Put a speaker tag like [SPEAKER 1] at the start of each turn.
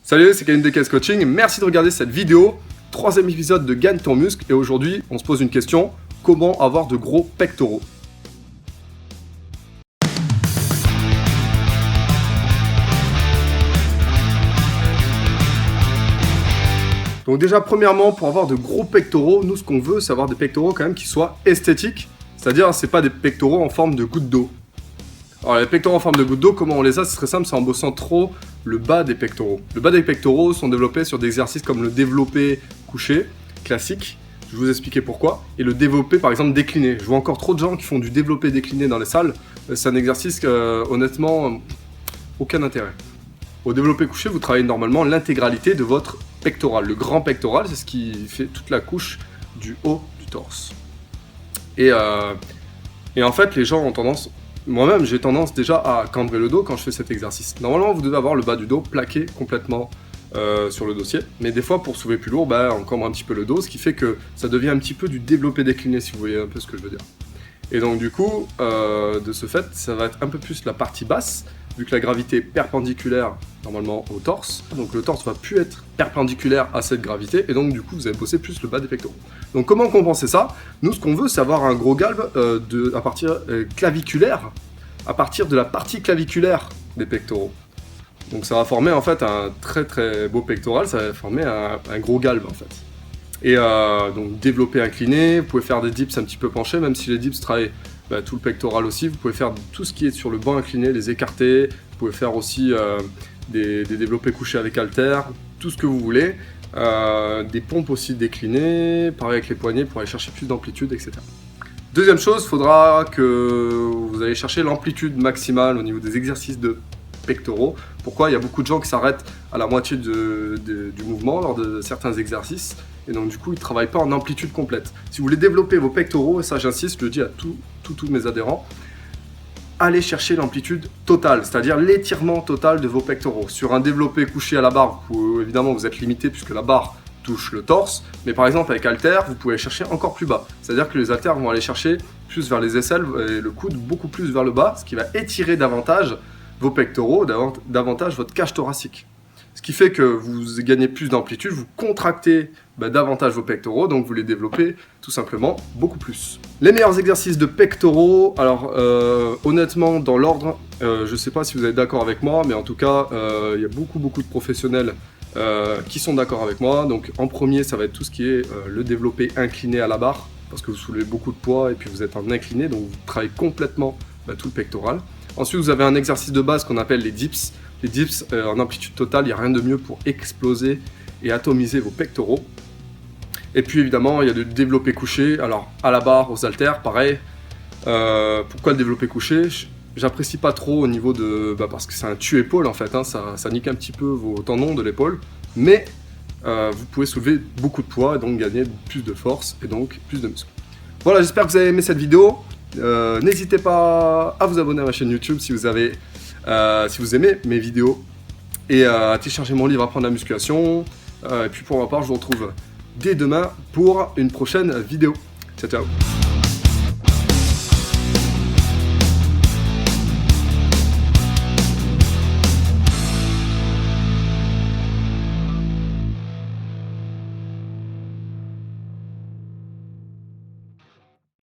[SPEAKER 1] Salut, c'est Kevin DKS Coaching, merci de regarder cette vidéo, troisième épisode de Gagne ton muscle, et aujourd'hui on se pose une question, comment avoir de gros pectoraux? Donc déjà premièrement, pour avoir de gros pectoraux, nous ce qu'on veut c'est avoir des pectoraux quand même qui soient esthétiques, c'est-à-dire c'est pas des pectoraux en forme de goutte d'eau. Alors les pectoraux en forme de goutte d'eau, comment on les a? C'est très simple, c'est en bossant trop le bas des pectoraux. Le bas des pectoraux sont développés sur des exercices comme le développé couché, classique, je vais vous expliquer pourquoi, et le développé par exemple décliné. Je vois encore trop de gens qui font du développé décliné dans les salles, c'est un exercice honnêtement, aucun intérêt. Au développé couché, vous travaillez normalement l'intégralité de votre pectoral. Le grand pectoral, c'est ce qui fait toute la couche du haut du torse. Et en fait, les gens ont tendance... Moi-même, j'ai tendance déjà à cambrer le dos quand je fais cet exercice. Normalement, vous devez avoir le bas du dos plaqué complètement sur le dossier. Mais des fois, pour soulever plus lourd, on cambre un petit peu le dos, ce qui fait que ça devient un petit peu du développé décliné, si vous voyez un peu ce que je veux dire. Et donc du coup, de ce fait, ça va être un peu plus la partie basse, vu que la gravité est perpendiculaire normalement au torse. Donc le torse va plus être perpendiculaire à cette gravité, et donc du coup, vous allez bosser plus le bas des pectoraux. Donc comment compenser ça? Nous, ce qu'on veut, c'est avoir un gros galbe à partir claviculaire, à partir de la partie claviculaire des pectoraux. Donc ça va former en fait un très très beau pectoral, ça va former un gros galbe en fait. Et donc développé incliné, vous pouvez faire des dips un petit peu penchés, même si les dips travaillent tout le pectoral aussi, vous pouvez faire tout ce qui est sur le banc incliné, les écartés, vous pouvez faire aussi des développés couchés avec haltères, tout ce que vous voulez, des pompes aussi déclinées, pareil avec les poignets pour aller chercher plus d'amplitude, etc. Deuxième chose, il faudra que vous allez chercher l'amplitude maximale au niveau des exercices de pectoraux. Pourquoi? Il y a beaucoup de gens qui s'arrêtent à la moitié du mouvement lors de certains exercices, et donc du coup ils ne travaillent pas en amplitude complète. Si vous voulez développer vos pectoraux, et ça j'insiste, je le dis à tous mes adhérents, allez chercher l'amplitude totale, c'est-à-dire l'étirement total de vos pectoraux. Sur un développé couché à la barre, évidemment vous êtes limité puisque la barre touche le torse, mais par exemple avec haltères, vous pouvez chercher encore plus bas. C'est-à-dire que les haltères vont aller chercher plus vers les aisselles et le coude beaucoup plus vers le bas, ce qui va étirer davantage vos pectoraux, davantage votre cage thoracique. Ce qui fait que vous gagnez plus d'amplitude, vous contractez davantage vos pectoraux, donc vous les développez tout simplement beaucoup plus. Les meilleurs exercices de pectoraux, alors honnêtement dans l'ordre, je ne sais pas si vous êtes d'accord avec moi, mais en tout cas il y a beaucoup de professionnels qui sont d'accord avec moi. Donc en premier ça va être tout ce qui est le développé incliné à la barre, parce que vous soulevez beaucoup de poids et puis vous êtes en incliné, donc vous travaillez complètement tout le pectoral. Ensuite vous avez un exercice de base qu'on appelle les dips. Les dips en amplitude totale, il n'y a rien de mieux pour exploser et atomiser vos pectoraux. Et puis évidemment, il y a le développé couché, alors à la barre, aux haltères, pareil. Pourquoi le développé couché? J'apprécie pas trop au niveau de... parce que c'est un tue-épaule en fait, hein, ça nique un petit peu vos tendons de l'épaule. Mais vous pouvez soulever beaucoup de poids et donc gagner plus de force et donc plus de muscles. Voilà, j'espère que vous avez aimé cette vidéo. N'hésitez pas à vous abonner à ma chaîne YouTube si vous aimez mes vidéos, et à télécharger mon livre Apprendre la musculation. Et puis pour ma part, je vous retrouve dès demain pour une prochaine vidéo. Ciao, ciao.